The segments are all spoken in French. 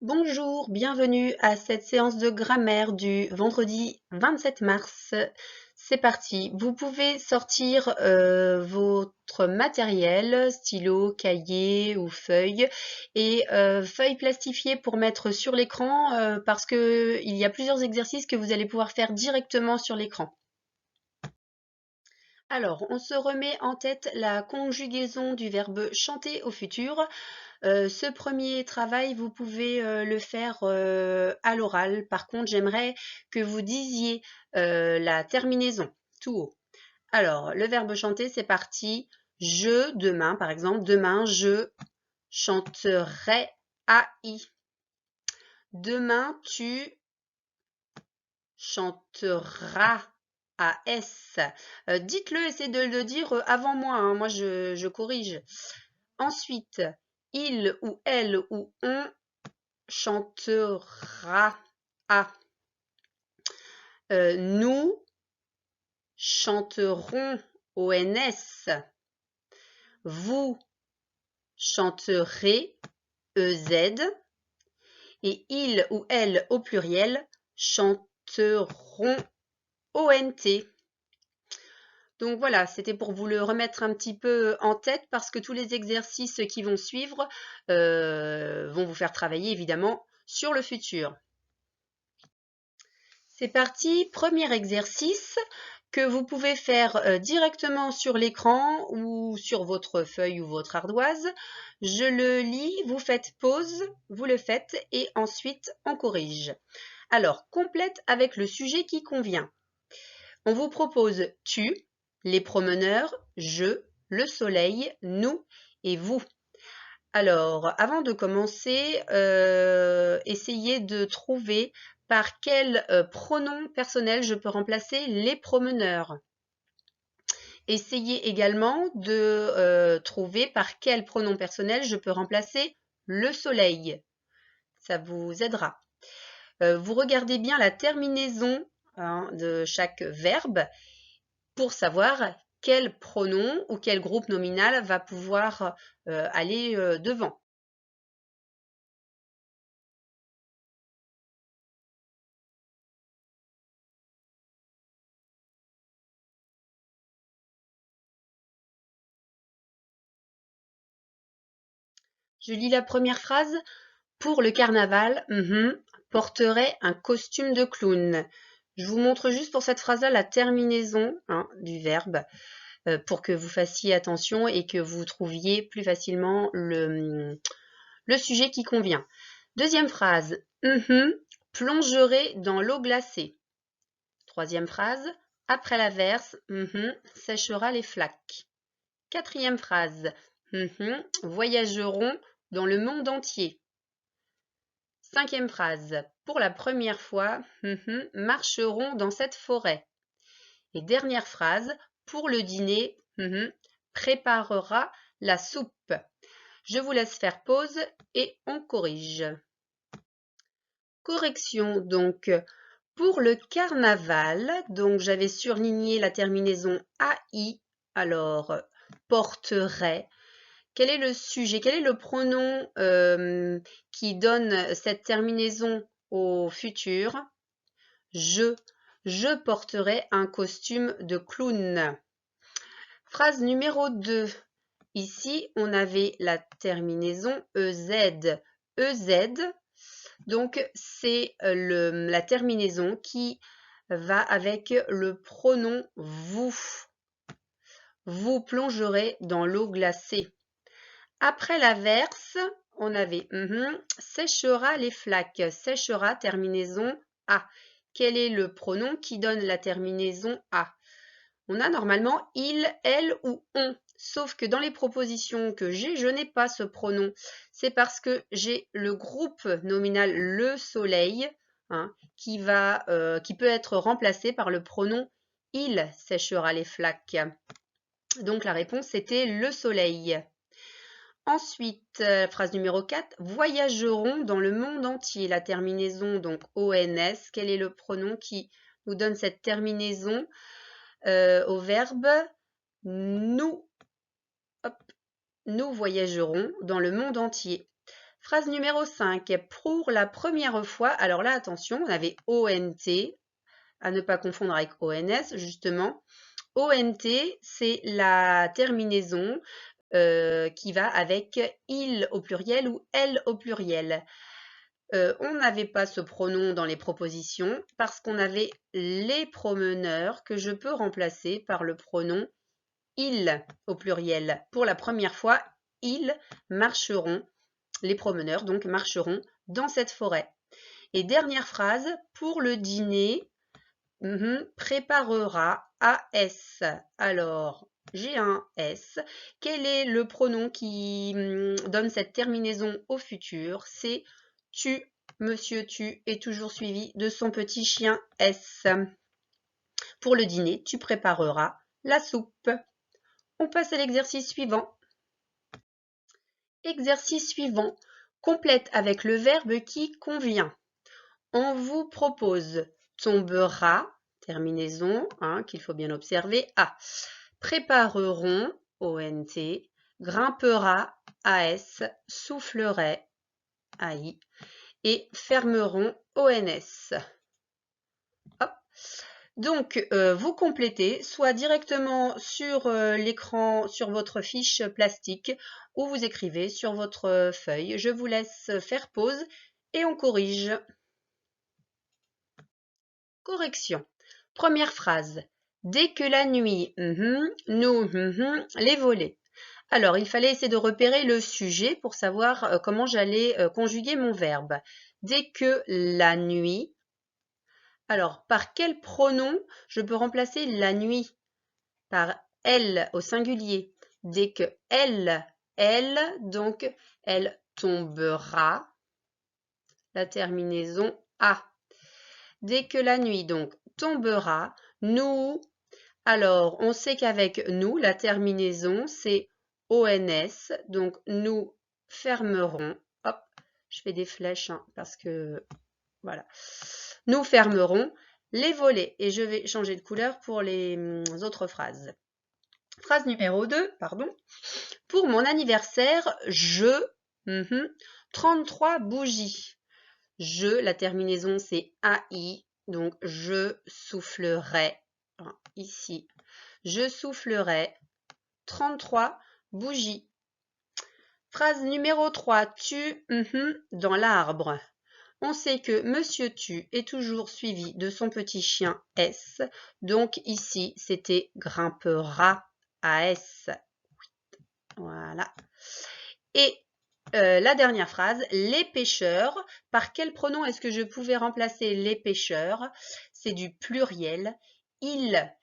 Bonjour, bienvenue à cette séance de grammaire du vendredi 27 mars. C'est parti. Vous pouvez sortir votre matériel, stylo, cahier ou feuille et feuille plastifiée pour mettre sur l'écran parce que il y a plusieurs exercices que vous allez pouvoir faire directement sur l'écran. Alors, on se remet en tête la conjugaison du verbe chanter au futur. Ce premier travail, vous pouvez le faire à l'oral. Par contre, j'aimerais que vous disiez la terminaison tout haut. Alors, le verbe chanter, c'est parti. Je, demain, par exemple, demain, je chanterai AI. Demain, tu chanteras AS. Dites-le, essayez de le dire avant moi, hein. Moi, je corrige. Ensuite, il ou elle ou on chantera. Ah. Nous chanterons ONS. Vous chanterez EZ. Et il ou elle au pluriel chanteront ONT. Donc voilà, c'était pour vous le remettre un petit peu en tête parce que tous les exercices qui vont suivre vont vous faire travailler évidemment sur le futur. C'est parti, premier exercice que vous pouvez faire directement sur l'écran ou sur votre feuille ou votre ardoise. Je le lis, vous faites pause, vous le faites et ensuite on corrige. Alors, complète avec le sujet qui convient. On vous propose tu, les promeneurs, je, le soleil, nous et vous. Alors, avant de commencer, essayez de trouver par quel pronom personnel je peux remplacer les promeneurs. Essayez également de trouver par quel pronom personnel je peux remplacer le soleil. Ça vous aidera. Vous regardez bien la terminaison de chaque verbe pour savoir quel pronom ou quel groupe nominal va pouvoir aller devant. Je lis la première phrase. Pour le carnaval, porterait un costume de clown. Je vous montre juste pour cette phrase-là la terminaison du verbe pour que vous fassiez attention et que vous trouviez plus facilement le sujet qui convient. Deuxième phrase, plongerait dans l'eau glacée. Troisième phrase, après l'averse, séchera les flaques. Quatrième phrase, voyageront dans le monde entier. Cinquième phrase, pour la première fois, marcheront dans cette forêt. Et dernière phrase, pour le dîner, préparera la soupe. Je vous laisse faire pause et on corrige. Correction donc. Pour le carnaval, donc j'avais surligné la terminaison AI, alors porterait. Quel est le sujet? Quel est le pronom qui donne cette terminaison au futur? Je. Je porterai un costume de clown. Phrase numéro 2. Ici, on avait la terminaison EZ. EZ, donc c'est la terminaison qui va avec le pronom vous. Vous plongerez dans l'eau glacée. Après l'averse, on avait séchera les flaques. Séchera, terminaison A. Quel est le pronom qui donne la terminaison A? On a normalement il, elle ou on. Sauf que dans les propositions que j'ai, je n'ai pas ce pronom. C'est parce que j'ai le groupe nominal le soleil qui peut être remplacé par le pronom il séchera les flaques. Donc la réponse c'était le soleil. Ensuite, phrase numéro 4, voyageront dans le monde entier. La terminaison, donc ONS, quel est le pronom qui nous donne cette terminaison au verbe nous? Hop, nous voyagerons dans le monde entier. Phrase numéro 5. Pour la première fois, alors là, attention, on avait ONT, à ne pas confondre avec ONS, justement. ONT, c'est la terminaison qui va avec il au pluriel ou elle au pluriel. On n'avait pas ce pronom dans les propositions parce qu'on avait les promeneurs que je peux remplacer par le pronom ils au pluriel. Pour la première fois, ils marcheront, les promeneurs donc marcheront dans cette forêt. Et dernière phrase, pour le dîner, préparera AS. Alors, j'ai un S. Quel est le pronom qui donne cette terminaison au futur? C'est tu. Monsieur tu est toujours suivi de son petit chien S. Pour le dîner, tu prépareras la soupe. On passe à l'exercice suivant. Exercice suivant. Complète avec le verbe qui convient. On vous propose tombera, terminaison, qu'il faut bien observer, A. Prépareront, ONT. Grimpera, AS. Soufflerait, AI. Et fermeront, ONS. Hop. Donc, vous complétez soit directement sur l'écran, sur votre fiche plastique, ou vous écrivez sur votre feuille. Je vous laisse faire pause et on corrige. Correction. Première phrase. Dès que la nuit, nous, les volets. Alors, il fallait essayer de repérer le sujet pour savoir comment j'allais conjuguer mon verbe. Dès que la nuit. Alors, par quel pronom je peux remplacer la nuit? Par elle au singulier. Dès que elle, donc elle tombera. La terminaison A. Dès que la nuit, donc, tombera, nous. Alors, on sait qu'avec nous, la terminaison, c'est ONS. Donc, nous fermerons. Hop, je fais des flèches parce que, voilà. Nous fermerons les volets. Et je vais changer de couleur pour les autres phrases. Phrase numéro 2, pardon. Pour mon anniversaire, je 33 bougies. Je, la terminaison, c'est AI. Donc, je soufflerai, ici, je soufflerai 33 bougies. Phrase numéro 3, tu, dans l'arbre. On sait que Monsieur Tu est toujours suivi de son petit chien S. Donc, ici, c'était grimpera, AS. Voilà. Et la dernière phrase, les pêcheurs. Par quel pronom est-ce que je pouvais remplacer les pêcheurs? C'est du pluriel. Ils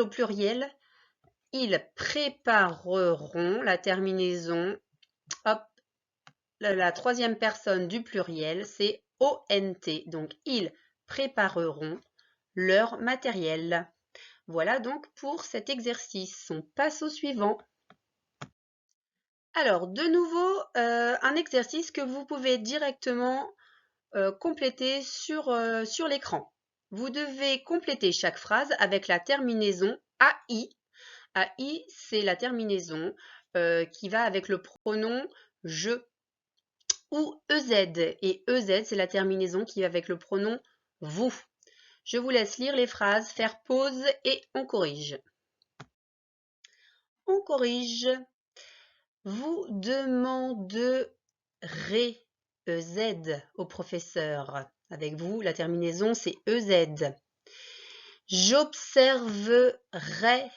au pluriel, ils prépareront, la terminaison, hop, la troisième personne du pluriel, c'est ONT. Donc, ils prépareront leur matériel. Voilà donc pour cet exercice. On passe au suivant. Alors, de nouveau, un exercice que vous pouvez directement compléter sur l'écran. Vous devez compléter chaque phrase avec la terminaison AI. AI, c'est la terminaison qui va avec le pronom je ou EZ. Et EZ, c'est la terminaison qui va avec le pronom vous. Je vous laisse lire les phrases, faire pause et on corrige. On corrige. Vous demanderez EZ au professeur. Avec vous, la terminaison, c'est EZ. J'observerai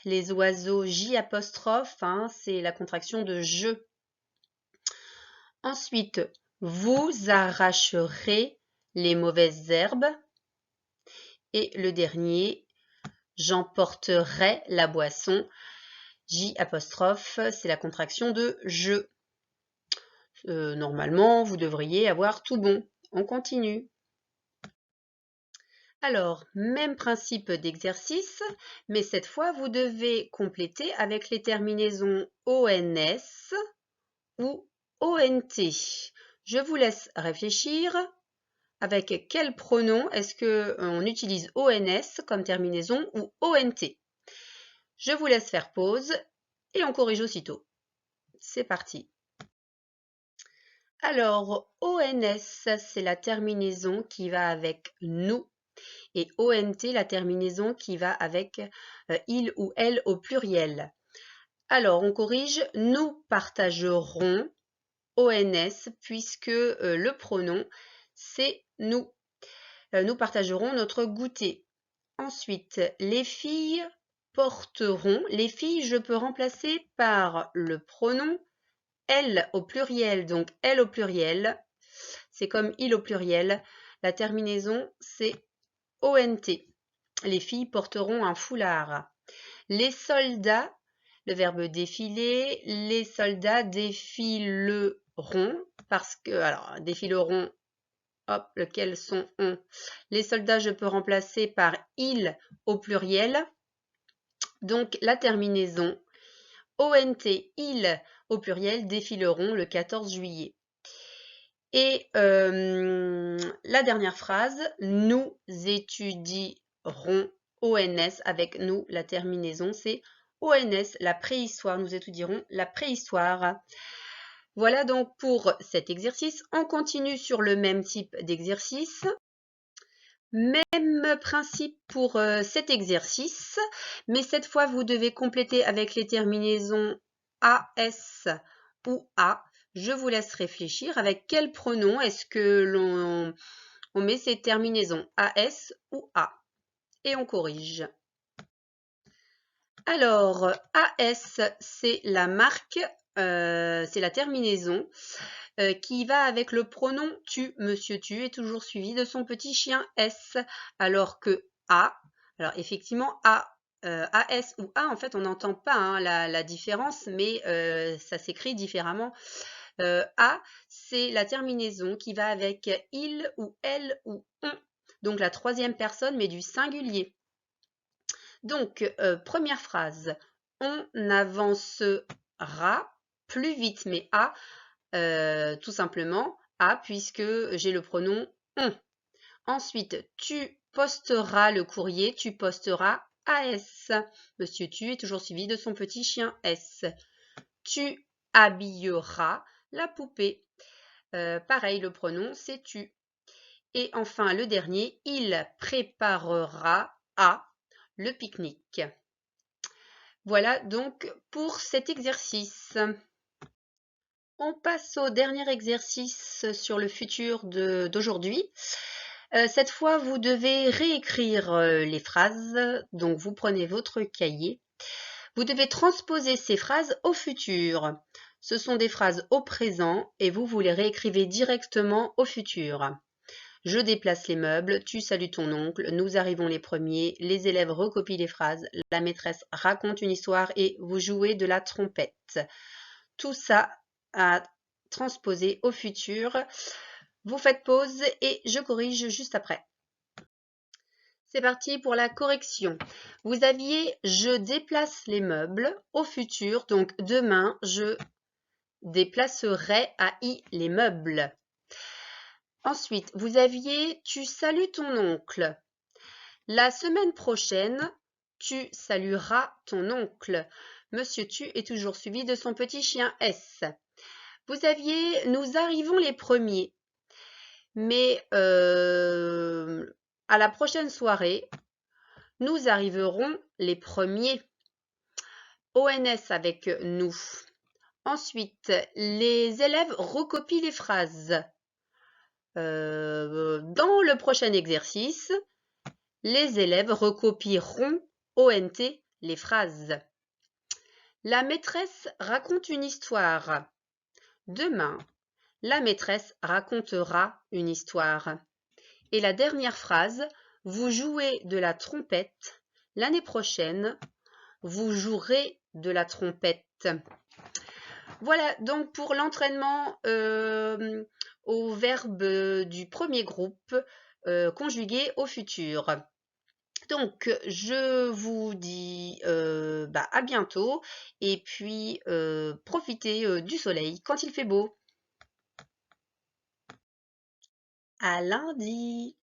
les oiseaux, J apostrophe, c'est la contraction de je. Ensuite, vous arracherez les mauvaises herbes. Et le dernier, j'emporterai la boisson, J apostrophe, c'est la contraction de je. Normalement, vous devriez avoir tout bon. On continue. Alors, même principe d'exercice, mais cette fois, vous devez compléter avec les terminaisons ONS ou ONT. Je vous laisse réfléchir. Avec quel pronom est-ce qu'on utilise ONS comme terminaison ou ONT? Je vous laisse faire pause et on corrige aussitôt. C'est parti. Alors, ONS, c'est la terminaison qui va avec nous et ONT, la terminaison qui va avec il ou elle au pluriel. Alors, on corrige, nous partagerons ONS puisque le pronom, c'est nous. Nous partagerons notre goûter. Ensuite, les filles porteront. Les filles, je peux remplacer par le pronom elles au pluriel. Donc, elles au pluriel, c'est comme il au pluriel. La terminaison, c'est ONT. Les filles porteront un foulard. Les soldats, le verbe défiler, les soldats défileront parce que, alors, défileront, hop, lequel sont on. Les soldats, je peux remplacer par ils au pluriel. Donc, la terminaison ONT, ils au pluriel défileront le 14 juillet. Et la dernière phrase, nous étudierons ONS avec nous, la terminaison, c'est ONS, la préhistoire. Nous étudierons la préhistoire. Voilà donc pour cet exercice. On continue sur le même type d'exercice. Même principe pour cet exercice, mais cette fois, vous devez compléter avec les terminaisons AS ou A. Je vous laisse réfléchir avec quel pronom est-ce que l'on met ces terminaisons AS ou A. Et on corrige. Alors, AS, c'est la marque, c'est la terminaison qui va avec le pronom tu. Monsieur tu est toujours suivi de son petit chien S, alors que A, alors effectivement AS ou A, en fait, on n'entend pas hein, la différence, mais ça s'écrit différemment. A, c'est la terminaison qui va avec il ou elle ou on, donc la troisième personne, mais du singulier. Donc, première phrase, on avancera plus vite, mais A, tout simplement, A, puisque j'ai le pronom on. Ensuite, tu posteras le courrier, tu posteras AS. Monsieur tu est toujours suivi de son petit chien S. Tu habilleras la poupée. Pareil, le pronom, c'est tu. Et enfin, le dernier, il préparera à le pique-nique. Voilà donc pour cet exercice. On passe au dernier exercice sur le futur d'aujourd'hui. Cette fois, vous devez réécrire les phrases. Donc, vous prenez votre cahier. Vous devez transposer ces phrases au futur. Ce sont des phrases au présent et vous les réécrivez directement au futur. Je déplace les meubles, tu salues ton oncle, nous arrivons les premiers, les élèves recopient les phrases, la maîtresse raconte une histoire et vous jouez de la trompette. Tout ça à transposer au futur. Vous faites pause et je corrige juste après. C'est parti pour la correction. Vous aviez « je déplace les meubles » au futur, donc demain, je déplacerai les meubles. Ensuite, vous aviez « tu salues ton oncle ». La semaine prochaine, tu salueras ton oncle. Monsieur tu est toujours suivi de son petit chien S. Vous aviez « nous arrivons les premiers ». Mais à la prochaine soirée, nous arriverons les premiers. ONS avec nous. Ensuite, les élèves recopient les phrases. Dans le prochain exercice, les élèves recopieront ONT les phrases. La maîtresse raconte une histoire. Demain, la maîtresse racontera une histoire. Et la dernière phrase, vous jouez de la trompette. L'année prochaine, vous jouerez de la trompette. Voilà donc pour l'entraînement au verbe du premier groupe conjugué au futur. Donc, je vous dis à bientôt et puis profitez du soleil quand il fait beau. À lundi!